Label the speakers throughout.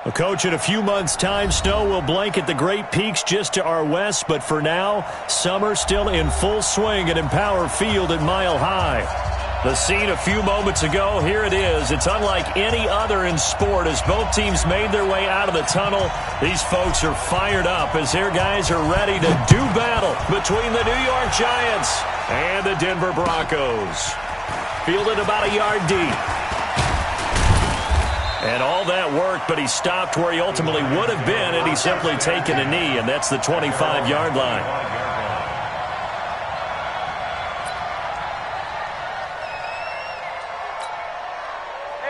Speaker 1: Well, Coach, in a few months' time, snow will blanket the Great Peaks just to our west, but for now, summer still in full swing at Empower Field at Mile High. The scene a few moments ago, here it is. It's unlike any other in sport as both teams made their way out of the tunnel. These folks are fired up as their guys are ready to do battle between the New York Giants and the Denver Broncos. Fielded about a yard deep. And all that worked, but he stopped where he ultimately would have been had he simply taken a knee, and that's the 25-yard line.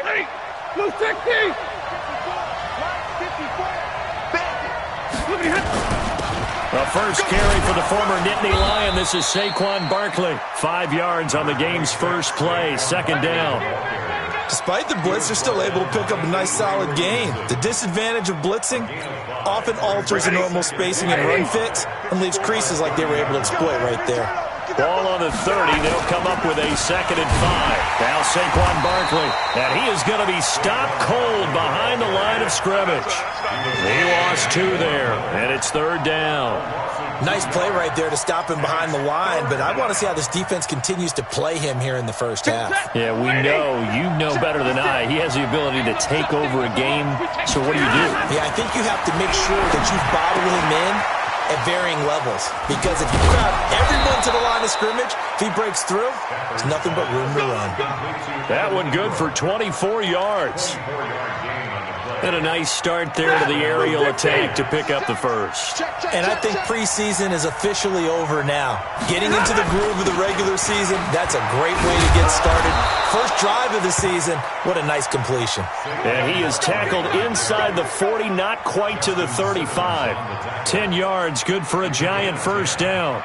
Speaker 2: Hey, blue 60!
Speaker 1: The first carry for the former Nittany Lion. This is Saquon Barkley. 5 yards on the game's first play, second down.
Speaker 3: Despite the blitz, they're still able to pick up a nice solid gain. The disadvantage of blitzing often alters the normal spacing and run fits and leaves creases like they were able to exploit right there.
Speaker 1: Ball on the 30. They'll come up with a 2nd and 5. Now Saquon Barkley. And he is going to be stopped cold behind the line of scrimmage. He lost 2 there, and it's 3rd down.
Speaker 3: Nice play right there to stop him behind the line, but I want to see how this defense continues to play him here in the first half.
Speaker 1: Yeah, we know, you know better than I, he has the ability to take over a game, so what do?
Speaker 3: Yeah, I think you have to make sure that you bottle him in at varying levels, because if you crowd everyone to the line of scrimmage, if he breaks through, there's nothing but room to run.
Speaker 1: That one good for 24 yards. And a nice start there to the aerial attack to pick up the first.
Speaker 3: And I think preseason is officially over now. Getting into the groove of the regular season, that's a great way to get started. First drive of the season, what a nice completion.
Speaker 1: And he is tackled inside the 40, not quite to the 35. 10 yards, good for a Giant first down.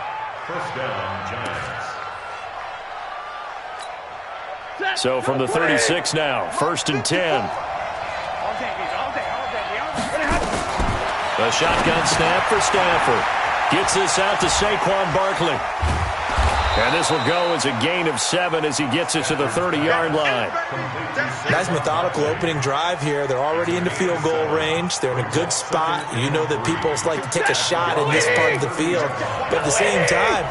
Speaker 1: So from the 36 now, 1st and 10. A shotgun snap for Stafford. Gets this out to Saquon Barkley. And this will go as a gain of 7 as he gets it to the 30-yard line.
Speaker 3: Nice methodical opening drive here. They're already into field goal range. They're in a good spot. You know that people like to take a shot in this part of the field. But at the same time,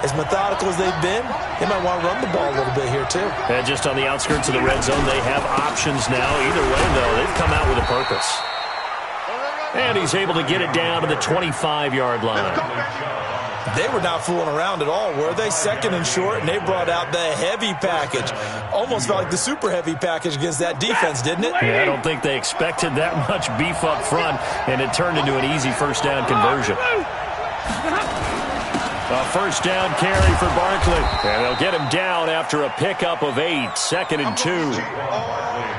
Speaker 3: as methodical as they've been, they might want to run the ball a little bit here too.
Speaker 1: And just on the outskirts of the red zone, they have options now. Either way, though, they've come out with a purpose. And he's able to get it down to the 25-yard line.
Speaker 3: They were not fooling around at all, were they? 2nd and short, and they brought out the heavy package. Almost felt like the super heavy package against that defense, didn't it?
Speaker 1: Yeah, I don't think they expected that much beef up front, and it turned into an easy first down conversion. A first down carry for Barkley. And they'll get him down after a pickup of 8. 2nd and 2.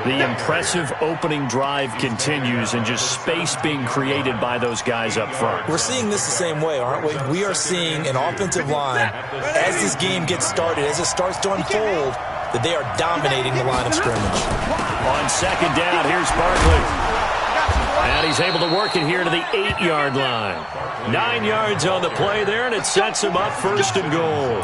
Speaker 1: The impressive opening drive continues and just space being created by those guys up front.
Speaker 3: We're seeing this the same way, aren't we? We are seeing an offensive line, as this game gets started, as it starts to unfold, that they are dominating the line of scrimmage.
Speaker 1: On 2nd down, here's Barkley. And he's able to work it here to the 8-yard line. 9 yards on the play there, and it sets him up 1st and goal.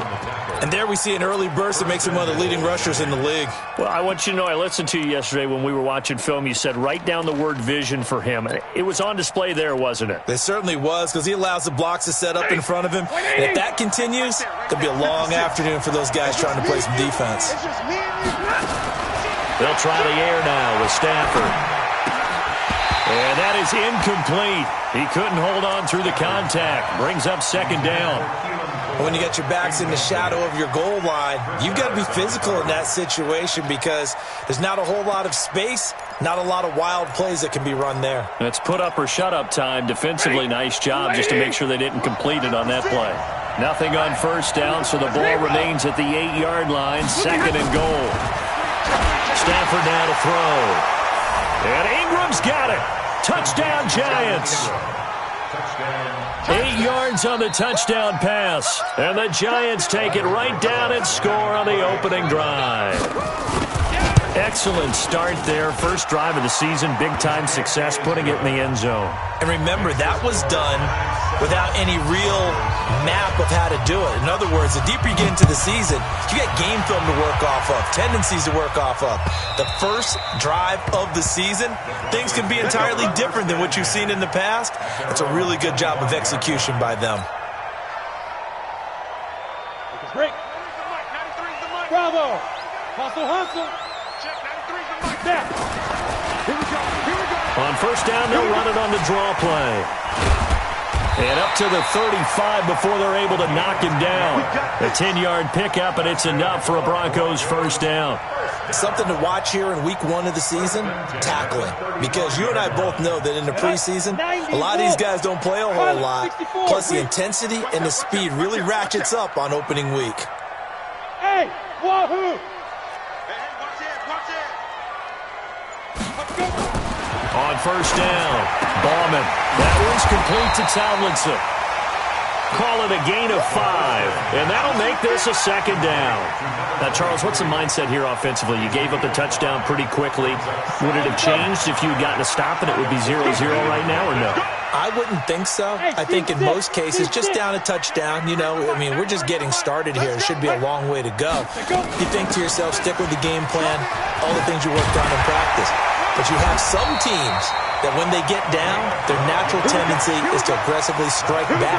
Speaker 3: And there we see an early burst that makes him one of the leading rushers in the league.
Speaker 1: Well, I want you to know, I listened to you yesterday when we were watching film. You said write down the word vision for him. It was on display there, wasn't it?
Speaker 3: It certainly was, because he allows the blocks to set up in front of him. And if that continues, there'll be a long afternoon for those guys trying to play some defense.
Speaker 1: They'll try the air now with Stafford. And that is incomplete. He couldn't hold on through the contact. Brings up 2nd down.
Speaker 3: When you got your backs in the shadow of your goal line, you've got to be physical in that situation because there's not a whole lot of space, not a lot of wild plays that can be run there.
Speaker 1: That's put up or shut up time. Defensively, nice job just to make sure they didn't complete it on that play. Nothing on first down, so the ball remains at the 8-yard line. 2nd and goal. Stafford now to throw. And Ingram's got it. Touchdown, Giants. 8 yards on the touchdown pass. And the Giants take it right down and score on the opening drive. Excellent start there. First drive of the season. Big-time success, putting it in the end zone.
Speaker 3: And remember, that was done without any real map of how to do it. In other words, the deeper you get into the season, you got game film to work off of, tendencies to work off of. The first drive of the season, things can be entirely different than what you've seen in the past. It's a really good job of execution by them.
Speaker 2: Break. Bravo. Hustle. Check, 93's the mic. Now. Here we go.
Speaker 1: On first down, they'll run it on the draw play. And up to the 35 before they're able to knock him down. A 10-yard pickup, and it's enough for a Broncos first down.
Speaker 3: Something to watch here in week 1 of the season, tackling. Because you and I both know that in the preseason, a lot of these guys don't play a whole lot. Plus, the intensity and the speed really ratchets up on opening week.
Speaker 2: Hey, wahoo!
Speaker 1: On first down, Bauman. That one's complete to Tomlinson. Call it a gain of 5, and that'll make this a second down. Now, Charles, what's the mindset here offensively? You gave up the touchdown pretty quickly. Would it have changed if you had gotten a stop and it would be 0-0 right now, or no?
Speaker 3: I wouldn't think so. I think in most cases, just down a touchdown, you know, I mean, we're just getting started here. It should be a long way to go. You think to yourself, stick with the game plan, all the things you worked on in practice. But you have some teams that when they get down, their natural tendency is to aggressively strike back.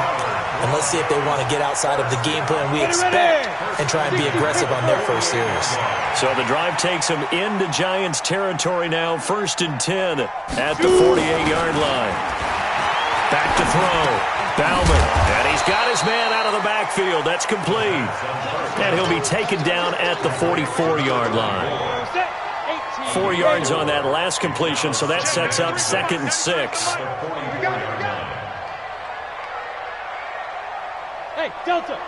Speaker 3: And let's see if they want to get outside of the game plan we expect and try and be aggressive on their first series.
Speaker 1: So the drive takes them into Giants territory now, 1st and 10 at the 48-yard line. Back to throw. Bauman. And he's got his man out of the backfield. That's complete. And he'll be taken down at the 44-yard line. 4 yards on that last completion, so that sets up 2nd and 6.
Speaker 2: Hey, Delta.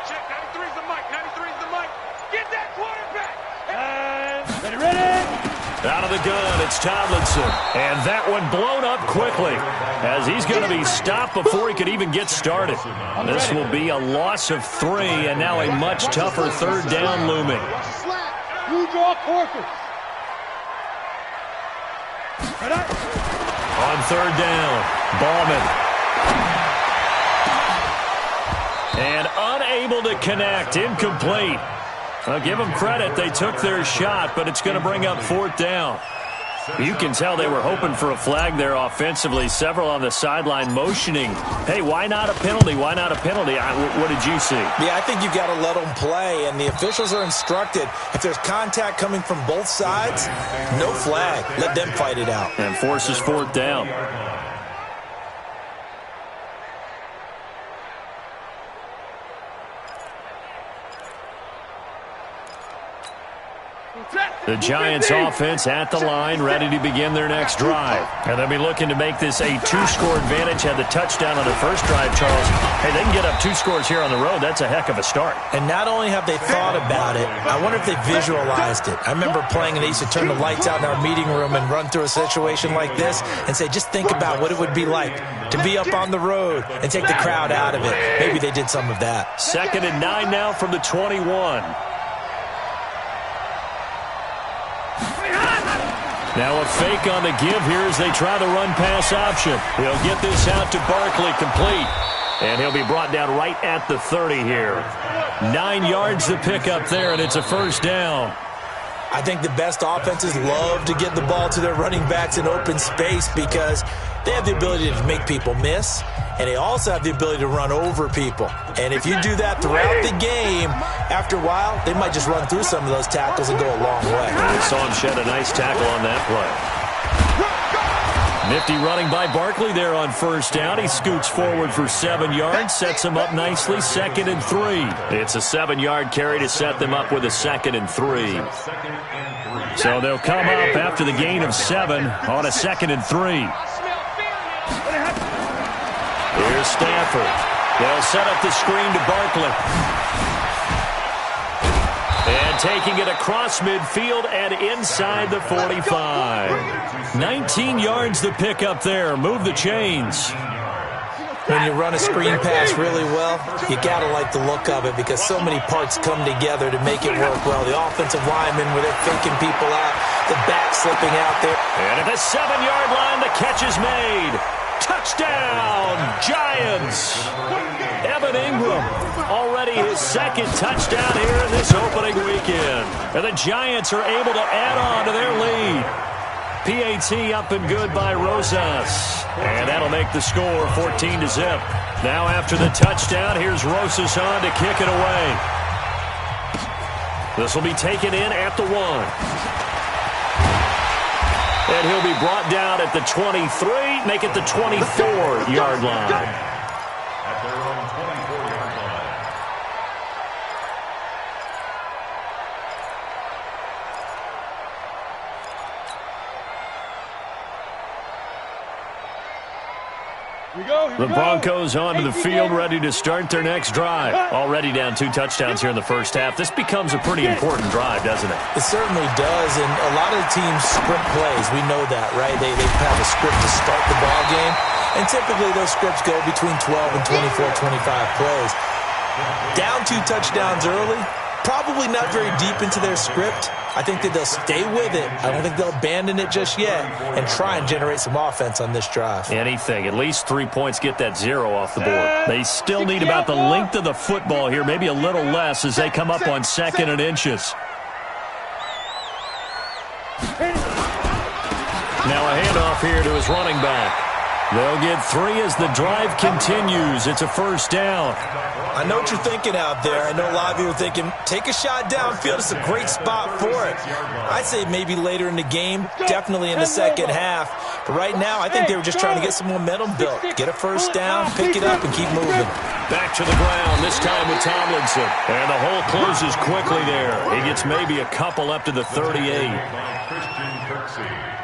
Speaker 2: Check, 93's the mic. 93's the mic. Get that quarterback. And ready.
Speaker 1: Out of the gun, it's Tomlinson. And that one blown up quickly as he's going to be stopped before he could even get started. This will be a loss of 3, and now a much tougher 3rd down looming.
Speaker 2: You draw Corker.
Speaker 1: On 3rd down, Bauman. And unable to connect, incomplete. I'll give them credit, they took their shot, but it's going to bring up 4th down. You can tell they were hoping for a flag there offensively. Several on the sideline motioning, hey, why not a penalty? Why not a penalty? What did you see?
Speaker 3: Yeah, I think you've got to let them play, and the officials are instructed, if there's contact coming from both sides, no flag. Let them fight it out.
Speaker 1: And forces 4th down. The Giants offense at the line, ready to begin their next drive. And they'll be looking to make this a 2-score advantage. Had the touchdown on the first drive, Charles. Hey, they can get up 2 scores here on the road. That's a heck of a start.
Speaker 3: And not only have they thought about it, I wonder if they visualized it. I remember playing and they used to turn the lights out in our meeting room and run through a situation like this and say, just think about what it would be like to be up on the road and take the crowd out of it. Maybe they did some of that.
Speaker 1: 2nd and 9 now from the 21. Now a fake on the give here as they try the run-pass option. He'll get this out to Barkley, complete. And he'll be brought down right at the 30 here. 9 yards to pick up there, and it's a 1st down.
Speaker 3: I think the best offenses love to get the ball to their running backs in open space because they have the ability to make people miss, and they also have the ability to run over people. And if you do that throughout the game, after a while, they might just run through some of those tackles and go a long way.
Speaker 1: And we saw him shed a nice tackle on that play. Nifty running by Barkley there on 1st down. He scoots forward for 7 yards, sets him up nicely, 2nd and 3. It's a 7-yard carry to set them up with a 2nd and 3. So they'll come up after the gain of 7 on a 2nd and 3. Here's Stafford. They'll set up the screen to Barkley. And taking it across midfield and inside the 45. 19 yards to pick up there. Move the chains.
Speaker 3: When you run a screen pass really well, you got to like the look of it because so many parts come together to make it work well. The offensive linemen where they're faking people out, the back slipping out there.
Speaker 1: And at the 7-yard line, the catch is made. Touchdown, Giants! Evan Ingram, already his second touchdown here in this opening weekend. And the Giants are able to add on to their lead. PAT up and good by Rosas. And that'll make the score 14-0. Now after the touchdown, here's Rosas on to kick it away. This will be taken in at the 1. And he'll be brought down at the 23, make it the 24-yard line.
Speaker 4: At their own 24-yard line.
Speaker 1: The Broncos onto the field, ready to start their next drive. Already down 2 touchdowns here in the first half. This becomes a pretty important drive, doesn't it?
Speaker 3: It certainly does, and a lot of the teams script plays. We know that, right? They have a script to start the ball game, and typically those scripts go between 12 and 24, 25 plays. Down 2 touchdowns early, probably not very deep into their script. I think that they'll stay with it. I don't think they'll abandon it just yet and try and generate some offense on this drive.
Speaker 1: Anything. At least 3 points, get that 0 off the board. They still need about the length of the football here, maybe a little less as they come up on 2nd and inches. Now a handoff here to his running back. They'll get 3 as the drive continues. It's a first down.
Speaker 3: I know what you're thinking out there. I know a lot of you are thinking, take a shot downfield. It's a great spot for it. I'd say maybe later in the game, definitely in the second half. But right now, I think they were just trying to get some momentum built. Get a first down, pick it up, and keep moving.
Speaker 1: Back to the ground, this time with Tomlinson. And the hole closes quickly there. He gets maybe a couple up to the 38.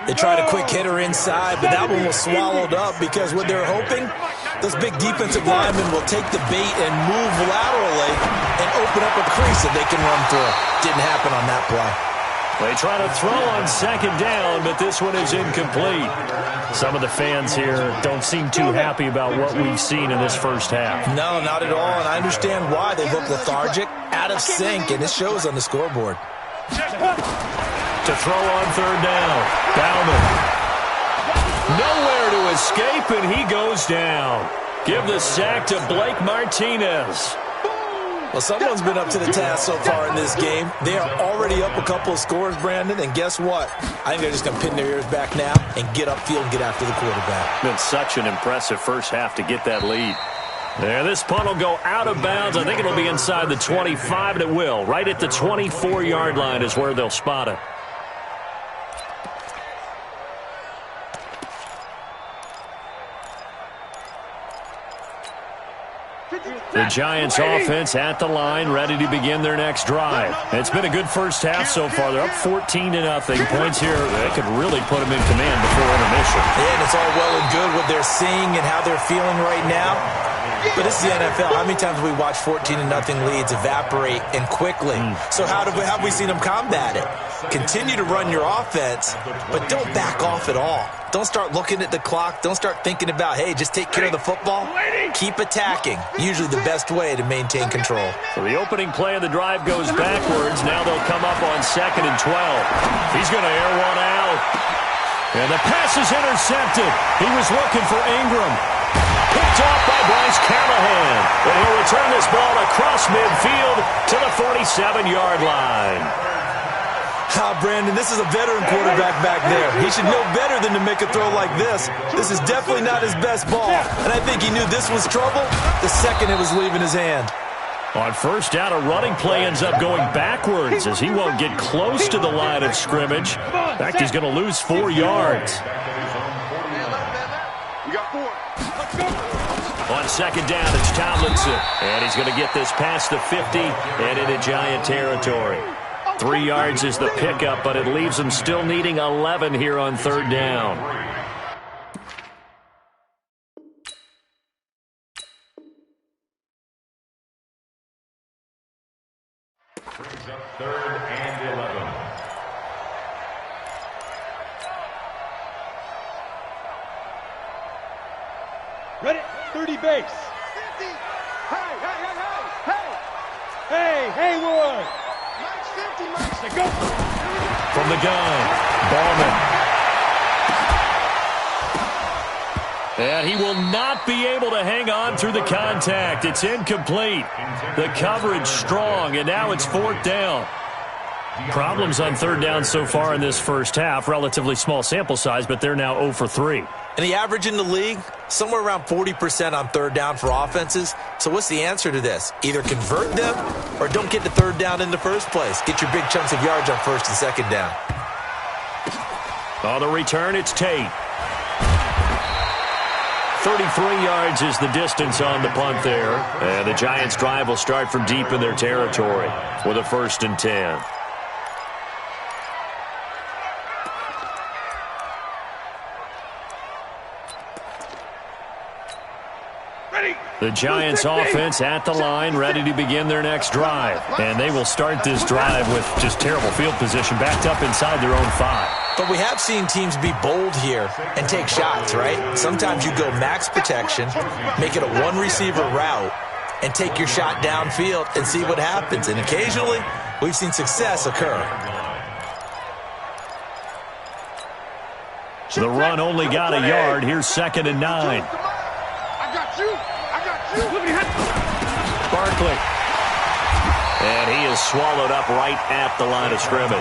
Speaker 3: They tried a quick hitter inside, but that one was swallowed up because what they're hoping, those big defensive linemen will take the bait and move laterally and open up a crease that they can run through. Didn't happen on that play.
Speaker 1: They try to throw on 2nd down, but this one is incomplete. Some of the fans here don't seem too happy about what we've seen in this first half.
Speaker 3: No, not at all, and I understand why. They look lethargic, out of sync, and it shows on the scoreboard.
Speaker 1: To throw on 3rd down. Bauman. Nowhere to escape, and he goes down. Give the sack to Blake Martinez.
Speaker 3: Well, someone's been up to the task so far in this game. They are already up a couple of scores, Brandon, and guess what? I think they're just going to pin their ears back now and get upfield and get after the quarterback.
Speaker 1: Been such an impressive first half to get that lead. There, this punt will go out of bounds. I think it'll be inside the 25, and it will. Right at the 24-yard line is where they'll spot it. The Giants offense at the line, ready to begin their next drive. It's been a good first half so far. They're up 14-0. Points here, they could really put them in command before intermission.
Speaker 3: Yeah, and it's all well and good what they're seeing and how they're feeling right now. But this is the NFL. How many times have we watched 14-0 leads evaporate and quickly? So how have we seen them combat it? Continue to run your offense, but don't back off at all. Don't start looking at the clock. Don't start thinking about, hey, just take care of the football. Keep attacking. Usually the best way to maintain control.
Speaker 1: So the opening play of the drive goes backwards. Now they'll come up on 2nd and 12. He's going to air one out. And the pass is intercepted. He was looking for Ingram. Picked off by Bryce Callahan. And he'll return this ball across midfield to the 47-yard line.
Speaker 3: Brandon, this is a veteran quarterback back there. He should know better than to make a throw like this. This is definitely not his best ball. And I think he knew this was trouble the second it was leaving his hand.
Speaker 1: On first down, a running play ends up going backwards as he won't get close to the line of scrimmage. In fact, he's going to lose 4 yards. On 2nd down, it's Tomlinson. And he's going to get this past the 50 and into Giant territory. 3 yards is the pickup, but it leaves him still needing 11 here on 3rd down.
Speaker 4: Brings up 3rd and 11.
Speaker 2: Ready? 30 base. 50. Hey, Haywood. Go.
Speaker 1: From the gun, Ballman. And he will not be able to hang on through the contact. It's incomplete. The coverage strong, and now it's 4th down. Problems on 3rd down so far in this first half. Relatively small sample size, but they're now 0 for 3.
Speaker 3: And the average in the league, somewhere around 40% on 3rd down for offenses. So what's the answer to this? Either convert them or don't get the 3rd down in the first place. Get your big chunks of yards on 1st and 2nd down.
Speaker 1: On the return, it's Tate. 33 yards is the distance on the punt there. And the Giants' drive will start from deep in their territory with a 1st and 10. The Giants offense at the line, ready to begin their next drive. And they will start this drive with just terrible field position, backed up inside their own 5.
Speaker 3: But we have seen teams be bold here and take shots, right? Sometimes you go max protection, make it a one-receiver route, and take your shot downfield and see what happens. And occasionally, we've seen success occur.
Speaker 1: The run only got a yard. Here's 2nd and 9.
Speaker 2: I got you.
Speaker 1: Barkley. And he is swallowed up right at the line of scrimmage.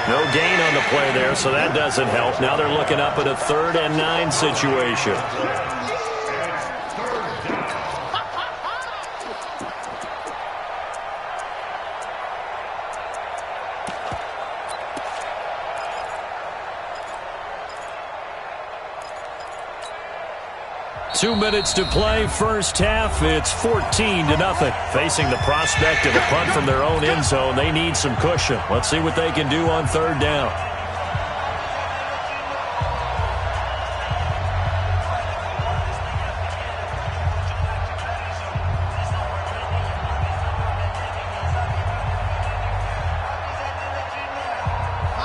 Speaker 1: No gain on the play there, so that doesn't help. Now they're looking up at a 3rd and 9 situation. 2 minutes to play, first half. It's 14-0. Facing the prospect of a punt from their own end zone, they need some cushion. Let's see what they can do on 3rd down.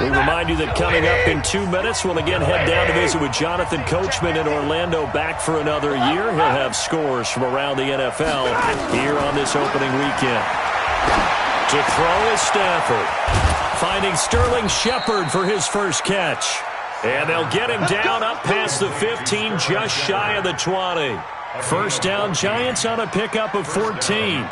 Speaker 1: We remind you that coming up in 2 minutes, we'll again head down to visit with Jonathan Coachman in Orlando, back for another year. He'll have scores from around the NFL here on this opening weekend. To throw is Stafford. Finding Sterling Shepard for his first catch. And they'll get him down up past the 15, just shy of the 20. First down, Giants on a pickup of 14.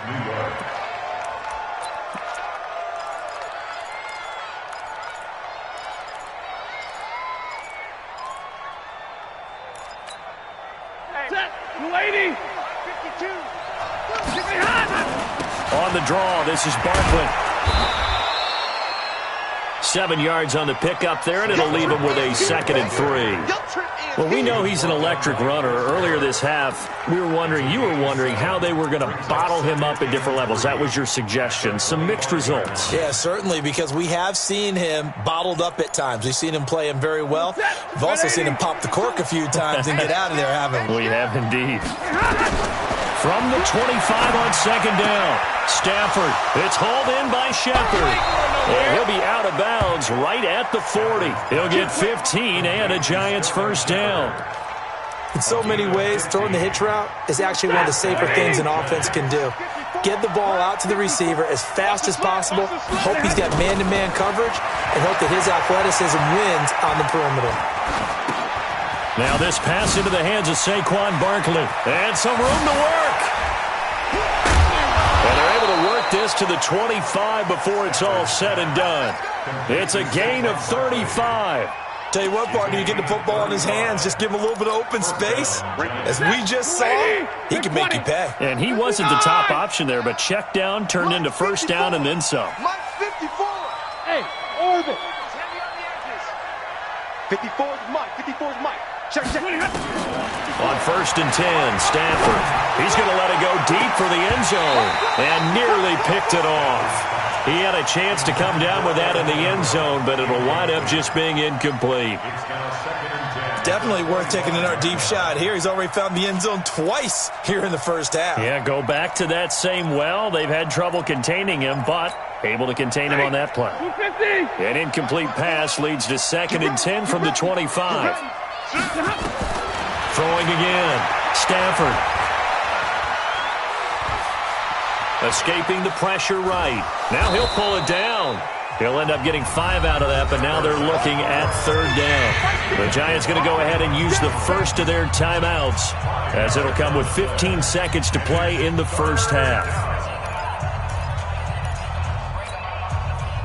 Speaker 1: On the draw, this is Barkley. 7 yards on the pickup there, and it'll leave him with a 2nd and 3. Well, we know he's an electric runner. Earlier this half, you were wondering how they were going to bottle him up at different levels. That was your suggestion. Some mixed results.
Speaker 3: Yeah, certainly, because we have seen him bottled up at times. We've seen him play him very well. We've also seen him pop the cork a few times and get out of there, haven't we?
Speaker 1: We have indeed. From the 25 on 2nd down, Stafford. It's hauled in by Shepard. And he'll be out of bounds right at the 40. He'll get 15 and a Giants first down.
Speaker 3: In so many ways, throwing the hitch route is actually one of the safer things an offense can do. Get the ball out to the receiver as fast as possible, hope he's got man-to-man coverage, and hope that his athleticism wins on the perimeter.
Speaker 1: Now this pass into the hands of Saquon Barkley. And some room to work. And they're able to work this to the 25 before it's all said and done. It's a gain of 35.
Speaker 3: Tell you what, partner, you get the football in his hands, just give him a little bit of open space. As we just saw, he can make you pay.
Speaker 1: And he wasn't the top option there, but check down turned into first down and then some.
Speaker 2: Mike 54. Hey, orbit. 54 is Mike. 54 is Mike. Check.
Speaker 1: On 1st and 10, Stafford. He's going to let it go deep for the end zone and nearly picked it off. He had a chance to come down with that in the end zone, but it'll wind up just being incomplete.
Speaker 3: Definitely worth taking another deep shot here. He's already found the end zone twice here in the first half.
Speaker 1: Yeah, go back to that same well. They've had trouble containing him, but able to contain him on that play. An incomplete pass leads to 2nd and 10 from the 25. Throwing again. Stafford. Escaping the pressure right. Now he'll pull it down. He'll end up getting 5 out of that, but now they're looking at third down. The Giants going to go ahead and use the first of their timeouts, as it'll come with 15 seconds to play in the first half.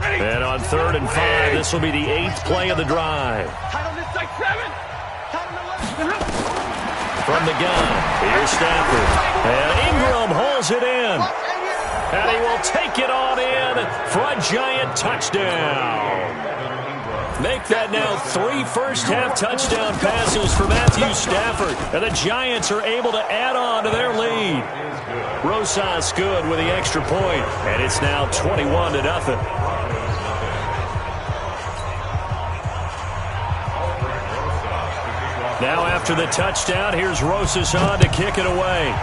Speaker 1: And on 3rd and 5, this will be the 8th play of the drive. From the gun, here's Stafford. And Ingram holds it in. And he will take it on in for a Giant touchdown. Make that now 3 first-half touchdown passes for Matthew Stafford. And the Giants are able to add on to their lead. Rosas good with the extra point, and it's now 21-0. Now after the touchdown, here's Rosas on to kick it away.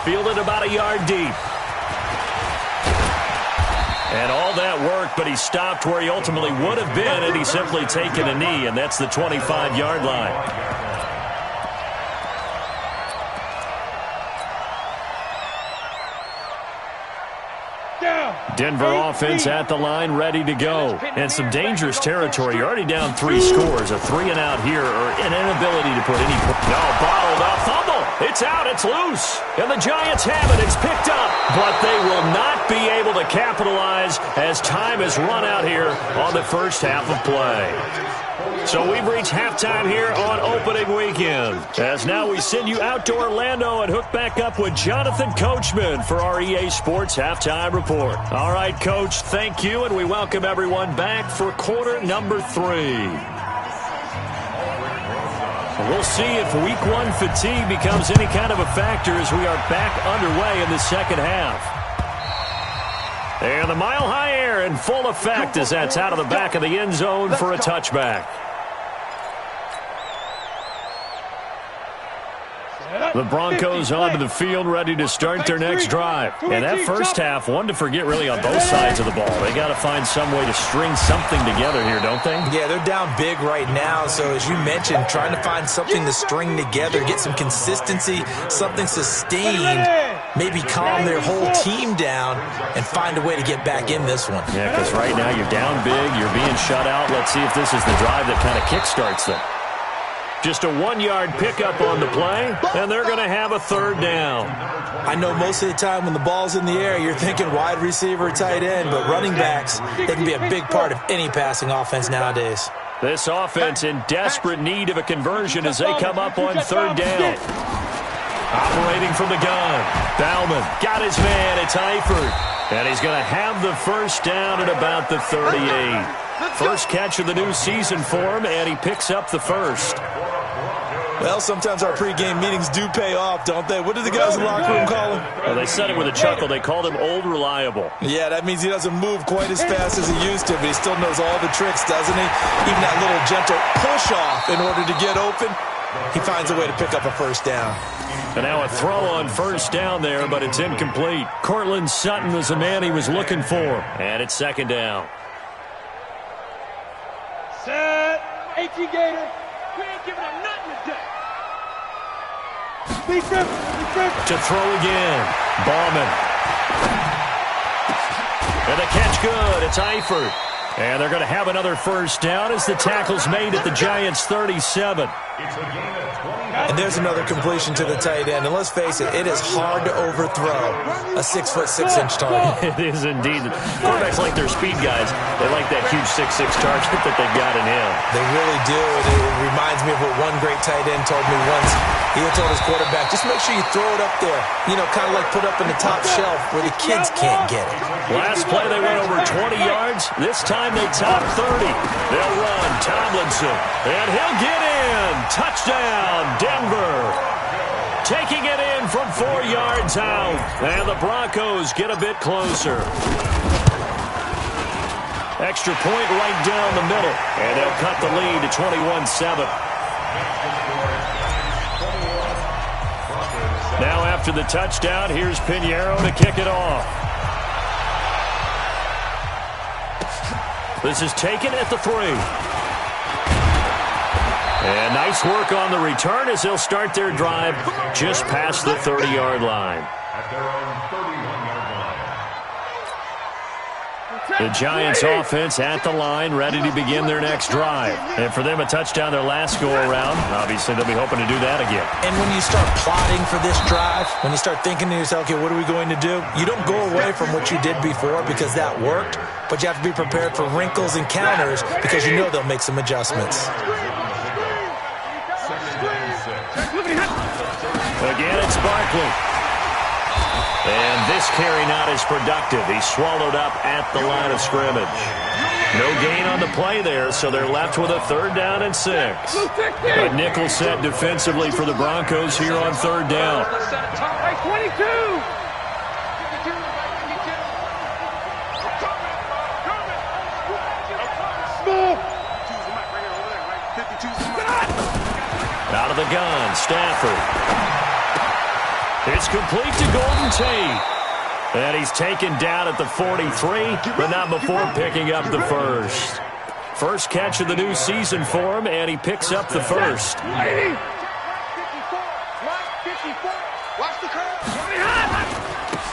Speaker 1: Fielded about a yard deep. And all that worked, but he stopped where he ultimately would have been had he simply taken a knee, and that's the 25-yard line. Denver offense at the line, ready to go. And some dangerous territory. You're already down 3 scores. A 3-and-out here, or an inability to put any... No, bottled up. Fumble. It's out. It's loose. And the Giants have it. It's picked up. But they will not be able to capitalize as time has run out here on the first half of play. So we've reached halftime here on opening weekend. As now we send you out to Orlando and hook back up with Jonathan Coachman for our EA Sports Halftime Report. All right, Coach, thank you, and we welcome everyone back for quarter number 3. We'll see if week 1 fatigue becomes any kind of a factor as we are back underway in the second half. And the mile-high air in full effect as that's out of the back of the end zone for a touchback. The Broncos onto the field, ready to start their next drive. And that first half, one to forget really on both sides of the ball. They got to find some way to string something together here, don't they?
Speaker 3: Yeah, they're down big right now. So as you mentioned, trying to find something to string together, get some consistency, something sustained, maybe calm their whole team down and find a way to get back in this one.
Speaker 1: Yeah, because right now you're down big, you're being shut out. Let's see if this is the drive that kind of kickstarts them. Just a 1-yard pickup on the play, and they're going to have a third down.
Speaker 3: I know most of the time when the ball's in the air, you're thinking wide receiver, tight end, but running backs, they can be a big part of any passing offense nowadays.
Speaker 1: This offense in desperate need of a conversion as they come up on third down. Operating from the gun, Bauman got his man, it's Eifert. And he's going to have the first down at about the 38. First catch of the new season for him, and he picks up the first.
Speaker 3: Well, sometimes our pregame meetings do pay off, don't they? What do the guys in the locker room call him?
Speaker 1: Well, they said it with a chuckle. They called him Old Reliable.
Speaker 3: Yeah, that means he doesn't move quite as fast as he used to, but he still knows all the tricks, doesn't he? Even that little gentle push-off in order to get open, he finds a way to pick up a first down.
Speaker 1: And now a throw on first down there, but it's incomplete. Cortland Sutton was the man he was looking for. And it's second down.
Speaker 2: Set. 18 Gator. We ain't giving him nothing today.
Speaker 1: To throw again. Bauman. And the catch good. It's Eifert. And they're going to have another first down as the tackle's made at the Giants' 37.
Speaker 3: And there's another completion to the tight end. And let's face it, it is hard to overthrow a 6'6" target.
Speaker 1: It is indeed. Quarterbacks like their speed guys. They like that huge 6'6" target that they've got in him.
Speaker 3: They really do. It reminds me of what one great tight end told me once. He told his quarterback, just make sure you throw it up there. You know, kind of like put up in the top shelf where the kids can't get it.
Speaker 1: Last play they went over 20 yards. This time they top 30. They'll run Tomlinson. And he'll get in. Touchdown, Denver. Taking it in from 4 yards out. And the Broncos get a bit closer. Extra point right down the middle. And they'll cut the lead to 21-7. Now after the touchdown, here's Pinheiro to kick it off. This is taken at the 3. And nice work on the return as they'll start their drive just past the 30-yard line.
Speaker 4: At their own 31-yard line.
Speaker 1: The Giants offense at the line, ready to begin their next drive. And for them, a touchdown their last go-around. Obviously, they'll be hoping to do that again.
Speaker 3: And when you start plotting for this drive, when you start thinking to yourself, okay, what are we going to do? You don't go away from what you did before because that worked, but you have to be prepared for wrinkles and counters because you know they'll make some adjustments.
Speaker 1: Again, it's Barkley. And this carry not as productive. He's swallowed up at the line of scrimmage. No gain on the play there, so they're left with a 3rd down and 6. A nickel set defensively for the Broncos here on 3rd down.
Speaker 2: 22!
Speaker 1: Out of the gun, Stafford. It's complete to Golden Tate. And he's taken down at the 43, but not before picking up the first. First catch of the new season for him, and he picks up the first.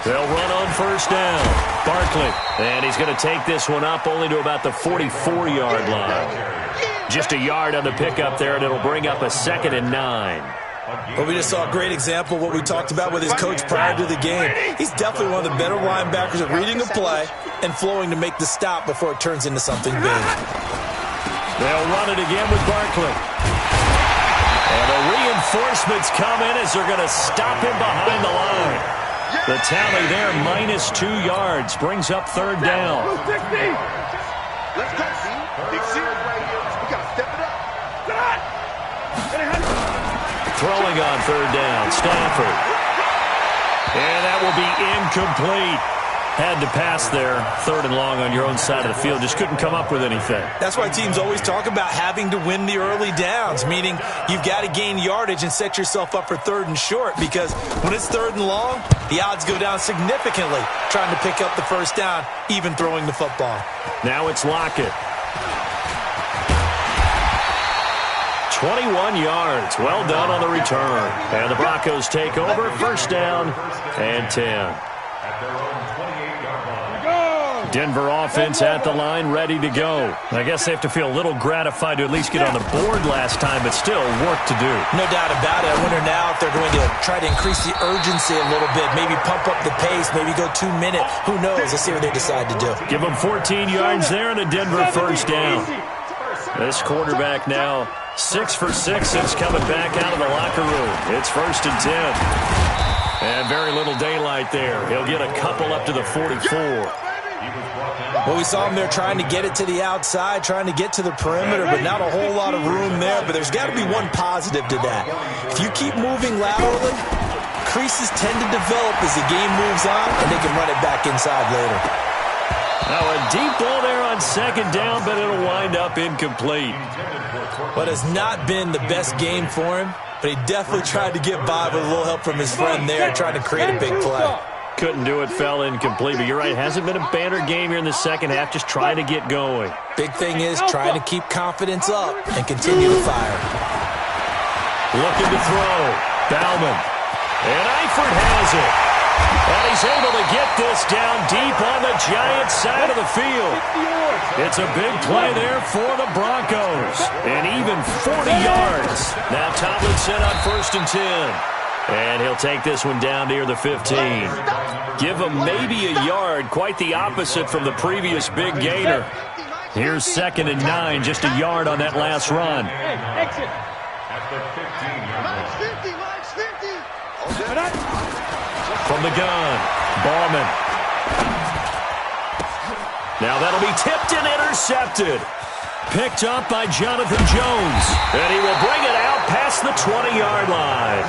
Speaker 1: They'll run on 1st down. Barkley, and he's going to take this one up only to about the 44-yard line. Just a yard on the pickup there, and it'll bring up a 2nd and 9.
Speaker 3: But we just saw a great example of what we talked about with his coach prior to the game. He's definitely one of the better linebackers at reading a play and flowing to make the stop before it turns into something big.
Speaker 1: They'll run it again with Barkley. And the reinforcements come in as they're going to stop him behind the line. The tally there, -2 yards, brings up 3rd down.
Speaker 2: Let's go, Z. Big series right here. We got to step it up.
Speaker 1: Throwing on 3rd down, Stafford. And that will be incomplete. Had to pass there, 3rd and long on your own side of the field. Just couldn't come up with anything.
Speaker 3: That's why teams always talk about having to win the early downs, meaning you've got to gain yardage and set yourself up for 3rd and short, because when it's 3rd and long, the odds go down significantly trying to pick up the 1st down, even throwing the football.
Speaker 1: Now it's Lockett. 21 yards. Well done on the return. And the Broncos take over. 1st down and 10. Denver offense at the line, ready to go. I guess they have to feel a little gratified to at least get on the board last time, but still work to do.
Speaker 3: No doubt about it. I wonder now if they're going to try to increase the urgency a little bit, maybe pump up the pace, maybe go 2-minute. Who knows? Let's see what they decide to do.
Speaker 1: Give them 14 yards there and a Denver 1st down. This quarterback now 6 for 6 since coming back out of the locker room. It's 1st and 10. And very little daylight there. He'll get a couple up to the 44.
Speaker 3: Well, we saw him there trying to get it to the outside, trying to get to the perimeter, but not a whole lot of room there. But there's got to be one positive to that. If you keep moving laterally, creases tend to develop as the game moves on, and they can run it back inside later.
Speaker 1: Now a deep ball there on 2nd down, but it'll wind up incomplete.
Speaker 3: What has not been the best game for him, but he definitely tried to get by with a little help from his friend there, trying to create a big play.
Speaker 1: Couldn't do it, fell incomplete. But you're right, it hasn't been a banner game here in the 2nd half, just trying to get going.
Speaker 3: Big thing is trying to keep confidence up and continue to fire.
Speaker 1: Looking to throw. Bauman. And Eifert has it. And he's able to get this down deep on the Giants side of the field. It's a big play there for the Broncos. And even 40 yards. Now Tomlinson on 1st and 10. And he'll take this one down near the 15. Give him maybe a yard, quite the opposite from the previous big gainer. Here's 2nd and 9, just a yard on that last run.
Speaker 2: Exit.
Speaker 1: From the gun, Bauman. Now that'll be tipped and intercepted. Picked up by Jonathan Jones. And he will bring it out past the 20-yard line.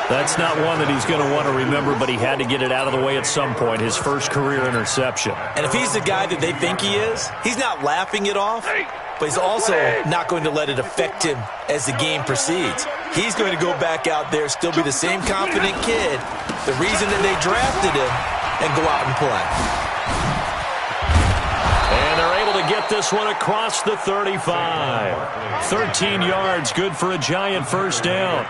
Speaker 1: That's not one that he's going to want to remember, but he had to get it out of the way at some point, his first career interception.
Speaker 3: And if he's the guy that they think he is, he's not laughing it off, but he's also not going to let it affect him as the game proceeds. He's going to go back out there, still be the same confident kid, the reason that they drafted him, and go out and play.
Speaker 1: And they're able to get this one across the 35. 13 yards, good for a Giant 1st down.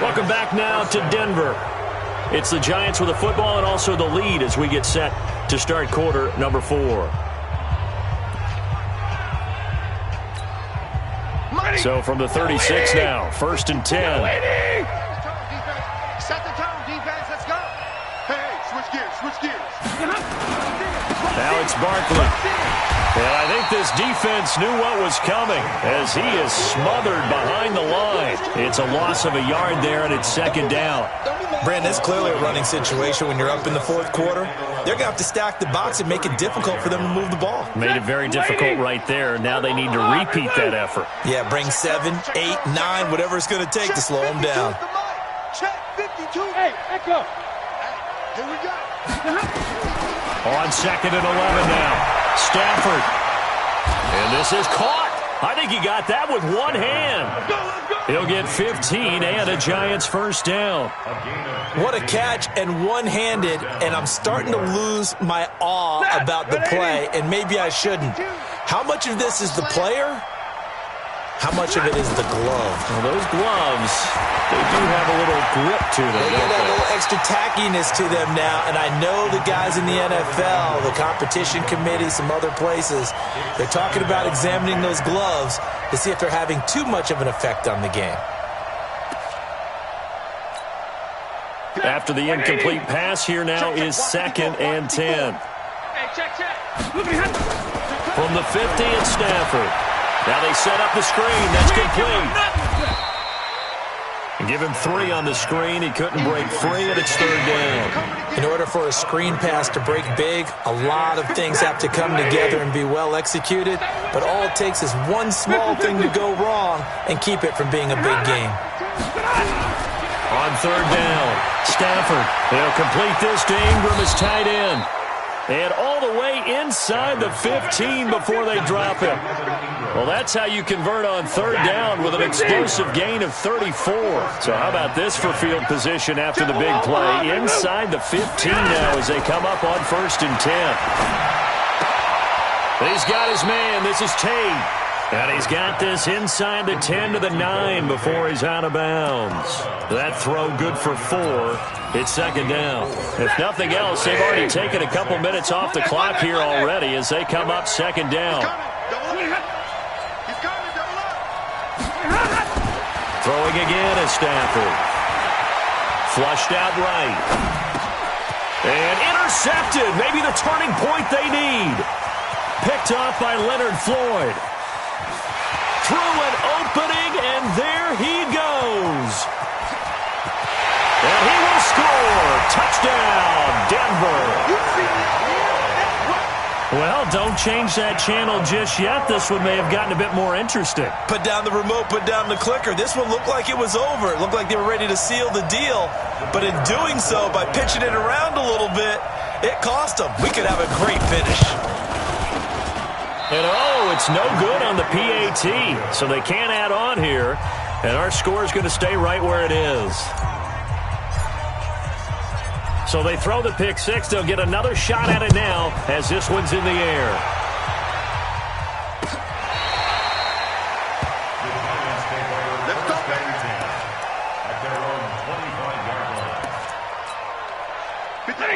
Speaker 1: Welcome back now to Denver. It's the Giants with the football and also the lead as we get set to start quarter number 4. So from the 36 now, 1st and 10.
Speaker 2: Set the tone, defense. Let's go. Hey, switch gears, switch gears.
Speaker 1: Now it's Barkley. And I think this defense knew what was coming as he is smothered behind the line. It's a loss of a yard there, and it's 2nd down.
Speaker 3: Brandon, it's clearly a running situation when you're up in the 4th quarter. They're going to have to stack the box and make it difficult for them to move the ball.
Speaker 1: Made it very difficult right there. Now they need to repeat that effort.
Speaker 3: Yeah, bring 7, 8, 9, whatever it's going to take to slow them down.
Speaker 2: Check 52. Hey, echo. Here we go.
Speaker 1: On 2nd and 11 now. Stafford. And this is caught. I think he got that with one hand. He'll get 15 and a Giants 1st down.
Speaker 3: What a catch and one-handed, and I'm starting to lose my awe about the play, and maybe I shouldn't. How much of this is the player? How much of it is the glove?
Speaker 1: Well, those gloves, they do have a little grip to them.
Speaker 3: They get that little extra tackiness to them now, and I know the guys in the NFL, the competition committee, some other places, they're talking about examining those gloves to see if they're having too much of an effect on the game.
Speaker 1: After the incomplete pass, here now is 2nd and 10.
Speaker 2: Hey, check.
Speaker 1: From the 50, it's Stafford. Now they set up the screen. That's complete. And give him 3 on the screen. He couldn't break free, and it's 3rd down.
Speaker 3: In order for a screen pass to break big, a lot of things have to come together and be well executed. But all it takes is one small thing to go wrong and keep it from being a big game.
Speaker 1: On 3rd down, Stafford. They'll complete this to Ingram as tight end. And all the way inside the 15 before they drop him. Well, that's how you convert on 3rd down with an explosive gain of 34. So how about this for field position after the big play? Inside the 15 now as they come up on 1st and 10. He's got his man. This is Tate. And he's got this inside the 10 to the 9 before he's out of bounds. That throw good for 4. It's 2nd down. If nothing else, they've already taken a couple minutes off the clock here already as they come up 2nd down. Throwing again is Stafford. Flushed out right. And intercepted. Maybe the turning point they need. Picked off by Leonard Floyd. Through an opening, and there he goes. And he will score. Touchdown, Denver. Well, don't change that channel just yet. This one may have gotten a bit more interesting.
Speaker 3: Put down the remote, put down the clicker. This one looked like it was over. It looked like they were ready to seal the deal. But in doing so, by pitching it around a little bit, it cost them. We could have a great finish.
Speaker 1: And oh, it's no good on the PAT. So they can't add on here. And our score is going to stay right where it is. So they throw the pick 6. They'll get another shot at it now as this one's in the air.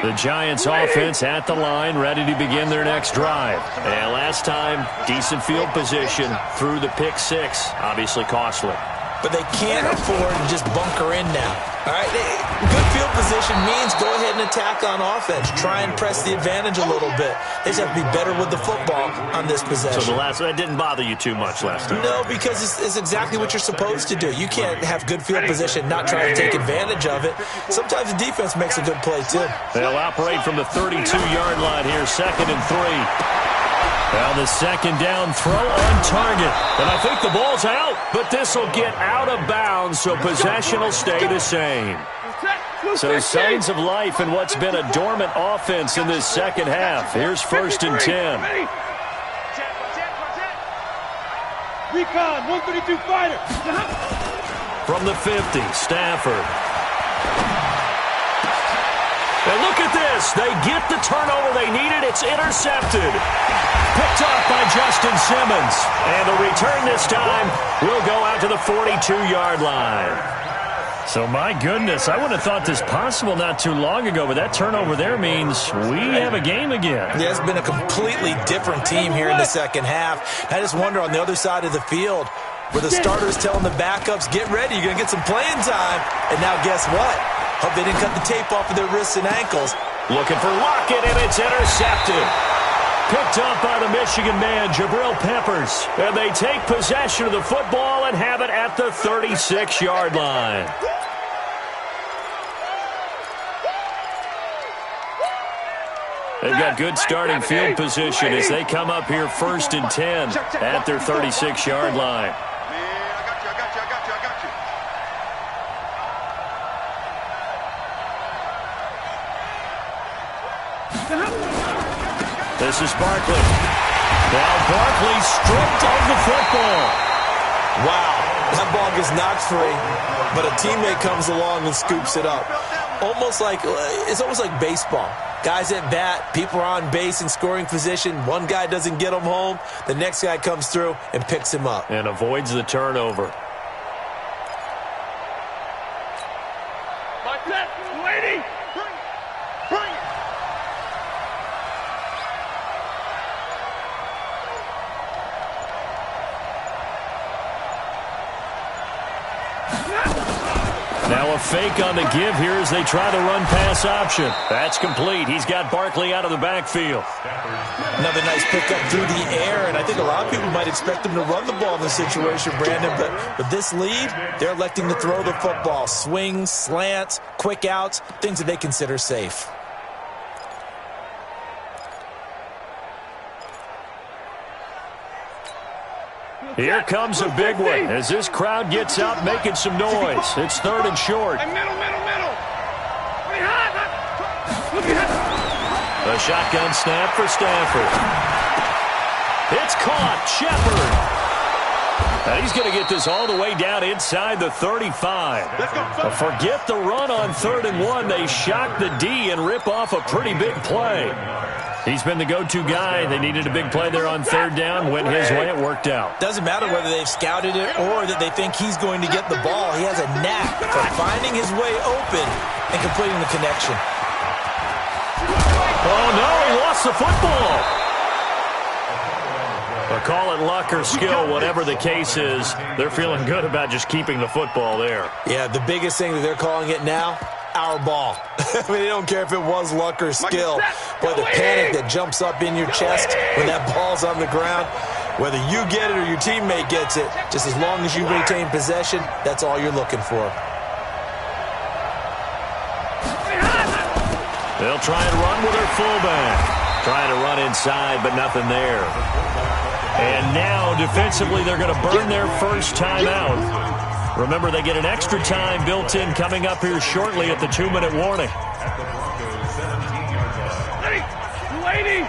Speaker 1: The Giants offense at the line, ready to begin their next drive. And last time, decent field position through the pick 6. Obviously costly.
Speaker 3: But they can't afford to just bunker in now. All right, good field position means go ahead and attack on offense. Try and press the advantage a little bit. They just have to be better with the football on this possession.
Speaker 1: So that didn't bother you too much last time?
Speaker 3: No, because it's exactly what you're supposed to do. You can't have good field position, not try to take advantage of it. Sometimes the defense makes a good play, too.
Speaker 1: They'll operate from the 32-yard line here, 2nd and 3. Well, the 2nd down throw on target. And I think the ball's out, but this will get out of bounds, so possession will stay the same. So signs of life in what's been a dormant offense in this second half. Here's 1st and 10.
Speaker 2: Recon, 132 fighter.
Speaker 1: From the 50, Stafford. And look at this. They get the turnover they needed. It's intercepted. Picked off by Justin Simmons. And the return this time will go out to the 42-yard line. So, my goodness, I would have thought this possible not too long ago, but that turnover there means we have a game again.
Speaker 3: Yeah, it's been a completely different team here in the second half. I just wonder on the other side of the field where the starters telling the backups, get ready, you're going to get some playing time. And now guess what? Hope they didn't cut the tape off of their wrists and ankles.
Speaker 1: Looking for Lockett, and it's intercepted. Picked up by the Michigan man, Jabril Peppers. And they take possession of the football and have it at the 36-yard line. They've got good starting field position as they come up here 1st and 10 at their 36-yard line. This is Barkley. Now Barkley stripped of the football.
Speaker 3: Wow, that ball gets knocked free, but a teammate comes along and scoops it up. It's almost like baseball. Guys at bat, people are on base in scoring position. One guy doesn't get him home. The next guy comes through and picks him up.
Speaker 1: And avoids the turnover.
Speaker 2: Like that, lady! Bring it!
Speaker 1: Now a fake on the give here as they try the run-pass option. That's complete. He's got Barkley out of the backfield.
Speaker 3: Another nice pickup through the air, and I think a lot of people might expect them to run the ball in this situation, Brandon, but with this lead, they're electing to throw the football. Swings, slants, quick outs, things that they consider safe.
Speaker 1: Here comes a big one as this crowd gets up making some noise. It's 3rd and short.
Speaker 2: Middle.
Speaker 1: A shotgun snap for Stafford. It's caught. Shepard. And he's going to get this all the way down inside the 35. But forget the run on 3rd and 1. They shock the D and rip off a pretty big play. He's been the go-to guy. They needed a big play there on 3rd down. Went his way. It worked out.
Speaker 3: Doesn't matter whether they've scouted it or that they think he's going to get the ball. He has a knack for finding his way open and completing the connection.
Speaker 1: Oh, no, he lost the football. But call it luck or skill, whatever the case is, they're feeling good about just keeping the football there.
Speaker 3: Yeah, the biggest thing that they're calling it now, our ball. I mean, they don't care if it was luck or skill. Boy, the panic that jumps up in your chest when that ball's on the ground, whether you get it or your teammate gets it, just as long as you retain possession, that's all you're looking for.
Speaker 1: They'll try and run with their fullback. Trying to run inside, but nothing there. And now, defensively, they're going to burn their first timeout. Remember, they get an extra time built in coming up here shortly at the 2-minute warning.
Speaker 2: Lady!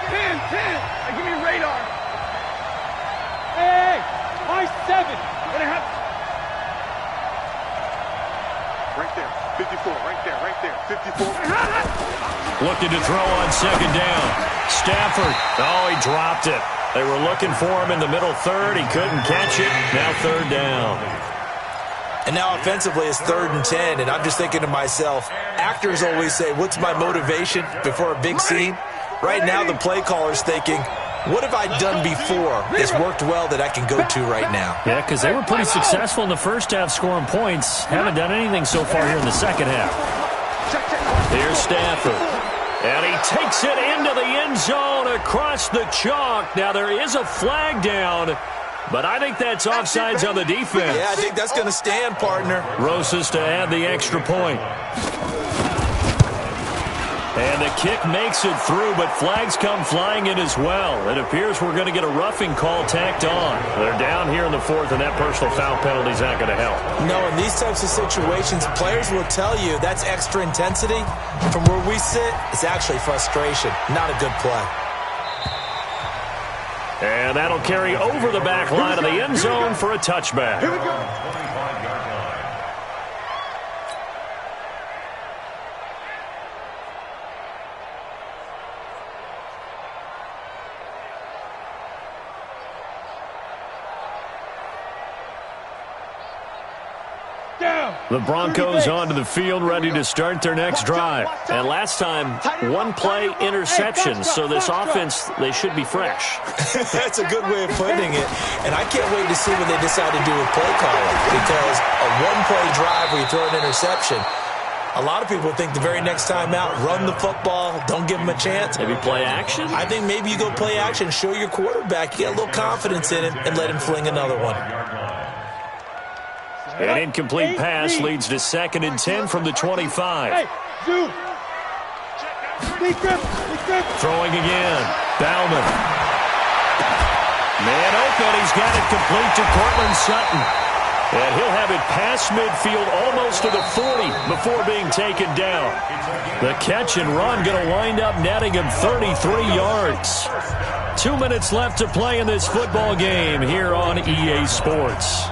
Speaker 2: Pin! Give me radar. Hey! My 7. Gonna have... Right there. 54. Right there. 54.
Speaker 1: Looking to throw on 2nd down. Stafford. Oh, he dropped it. They were looking for him in the middle 3rd. He couldn't catch it. Now 3rd down.
Speaker 3: And now offensively it's 3rd and 10, and I'm just thinking to myself, actors always say, what's my motivation before a big scene? Right now the play caller's thinking, what have I done before that's worked well that I can go to right now?
Speaker 1: Yeah, because they were pretty successful in the first half scoring points. Haven't done anything so far here in the second half. Here's Stafford. And he takes it into the end zone across the chalk. Now there is a flag down, but I think that's offsides on the defense.
Speaker 3: Yeah, I think that's going to stand, partner.
Speaker 1: Rosas to add the extra point. And the kick makes it through, but flags come flying in as well. It appears we're going to get a roughing call tacked on. They're down here in the 4th, and that personal foul penalty is not going to help.
Speaker 3: No, in these types of situations, players will tell you that's extra intensity. From where we sit, it's actually frustration, not a good play.
Speaker 1: And that'll carry over the back line of the end zone for a touchback.
Speaker 2: Here we go.
Speaker 1: The Broncos onto the field, ready to start their next drive. And last time, one play interception, so this offense, they should be fresh.
Speaker 3: That's a good way of putting it. And I can't wait to see what they decide to do with play calling, because a one-play drive where you throw an interception, a lot of people think the very next time out, run the football, don't give them a chance.
Speaker 1: Maybe play action?
Speaker 3: I think maybe you go play action, show your quarterback, get a little confidence in him, and let him fling another one.
Speaker 1: An incomplete pass leads to 2nd and 10 from the 25. Throwing again. Bauman. Man open. He's got it complete to Cortland Sutton. And he'll have it past midfield almost to the 40 before being taken down. The catch and run going to wind up netting him 33 yards. 2 minutes left to play in this football game here on EA Sports.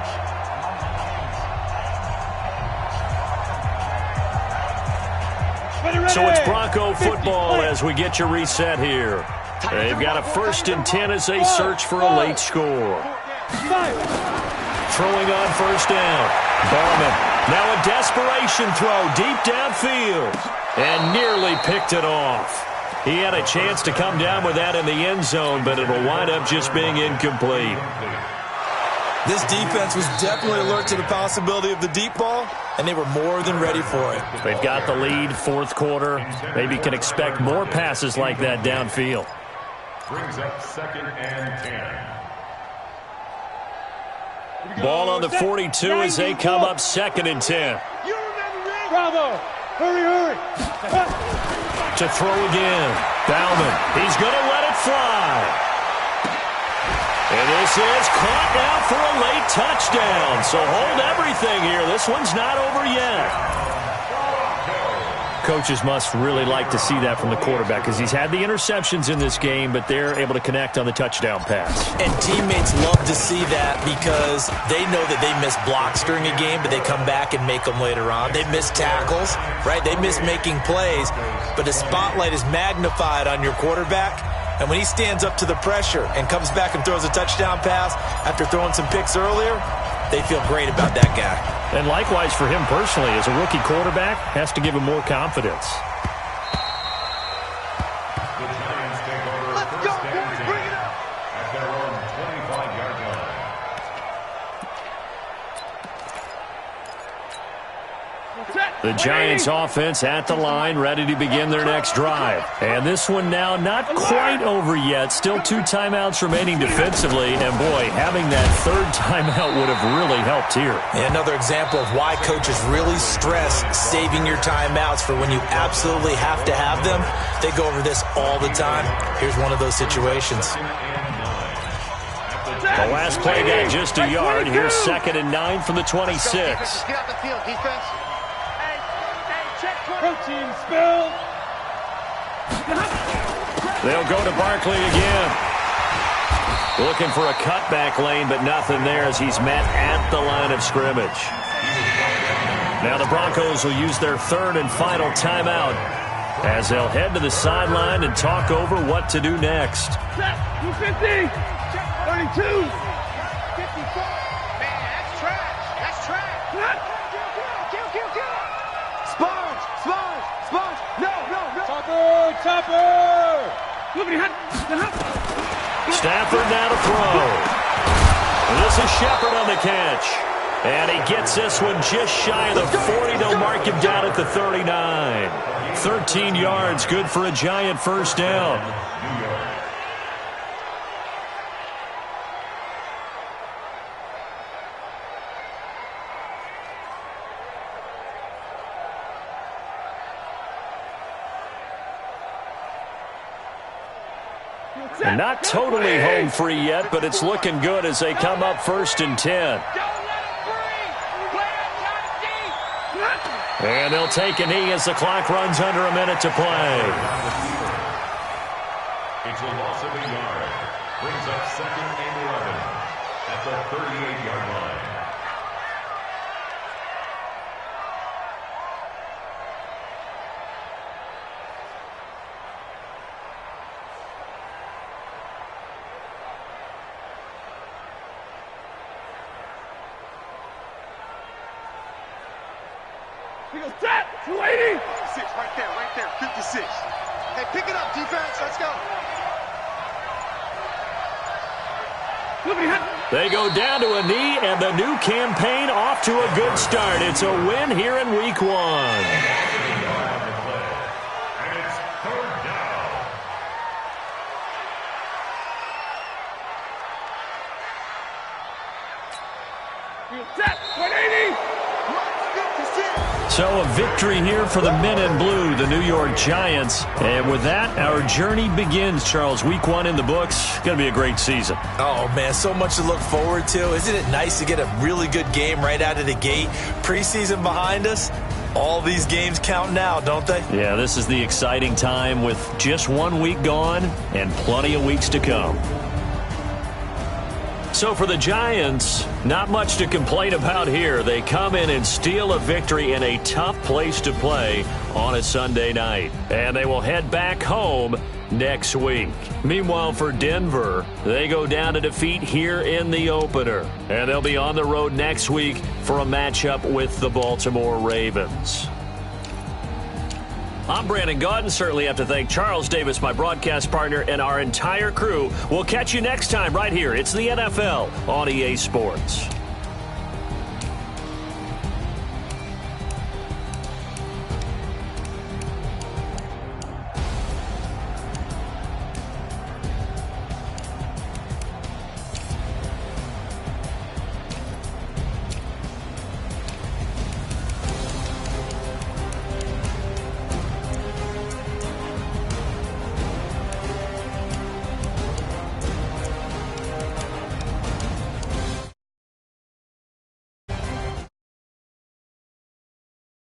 Speaker 1: So it's Bronco football as we get you reset here. They've got a 1st and 10 as they search for a late score. Throwing on 1st down. Bauman. Now a desperation throw deep downfield. And nearly picked it off. He had a chance to come down with that in the end zone, but it'll wind up just being incomplete.
Speaker 3: This defense was definitely alert to the possibility of the deep ball, and they were more than ready for it.
Speaker 1: They've got the lead, 4th quarter. Maybe can expect more passes like that downfield.
Speaker 4: Brings up 2nd and 10.
Speaker 1: Ball on the 42 as they come up 2nd and 10.
Speaker 2: Bravo! Hurry!
Speaker 1: To throw again. Bauman. He's going to let it fly. And this is caught now for a late touchdown. So hold everything here. This one's not over yet. Coaches must really like to see that from the quarterback because he's had the interceptions in this game, but they're able to connect on the touchdown pass.
Speaker 3: And teammates love to see that because they know that they miss blocks during a game, but they come back and make them later on. They miss tackles, right? They miss making plays, but the spotlight is magnified on your quarterback. And when he stands up to the pressure and comes back and throws a touchdown pass after throwing some picks earlier, they feel great about that guy.
Speaker 1: And likewise for him personally, as a rookie quarterback, has to give him more confidence.
Speaker 4: The Giants take over. Let's go, boys, bring it up! At their own 25-yard line.
Speaker 1: The Giants offense at the line, ready to begin their next drive. And this one now not quite over yet. Still 2 timeouts remaining defensively. And, boy, having that 3rd timeout would have really helped here.
Speaker 3: And another example of why coaches really stress saving your timeouts for when you absolutely have to have them. They go over this all the time. Here's one of those situations.
Speaker 1: The last play got just a yard. Here's 2nd and 9 from the 26.
Speaker 2: Get out the field, defense. Protein spill.
Speaker 1: They'll go to Barkley again. Looking for a cutback lane, but nothing there as he's met at the line of scrimmage. Now the Broncos will use their 3rd and final timeout as they'll head to the sideline and talk over what to do next.
Speaker 2: 250. 32. 54. Man, that's trash. That's trash. Sponge! No! Topper!
Speaker 1: Stafford now to throw. And this is Shepard on the catch. And he gets this one just shy of the 40. They'll mark him down at the 39. 13 yards, good for a Giant 1st down. And not totally home free yet, but it's looking good as they come up 1st and 10. And they'll take a knee as the clock runs under a minute to play.
Speaker 4: It's a loss of a yard. Brings up 2nd and 11 at the 38-yard line.
Speaker 2: Set. 280.
Speaker 5: 56, right there, 56. Hey, pick it up, defense. Let's go.
Speaker 1: They go down to a knee, and the new campaign off to a good start. It's a win here in Week 1.
Speaker 4: And it's third down.
Speaker 2: Set. 180.
Speaker 1: So a victory here for the men in blue, the New York Giants. And with that, our journey begins, Charles. Week 1 in the books. Going to be a great season.
Speaker 3: Oh, man, so much to look forward to. Isn't it nice to get a really good game right out of the gate? Preseason behind us. All these games count now, don't they?
Speaker 1: Yeah, this is the exciting time with just 1 week gone and plenty of weeks to come. So for the Giants, not much to complain about here. They come in and steal a victory in a tough place to play on a Sunday night. And they will head back home next week. Meanwhile, for Denver, they go down to defeat here in the opener. And they'll be on the road next week for a matchup with the Baltimore Ravens. I'm Brandon Gaudin. Certainly have to thank Charles Davis, my broadcast partner, and our entire crew. We'll catch you next time right here. It's the NFL on EA Sports.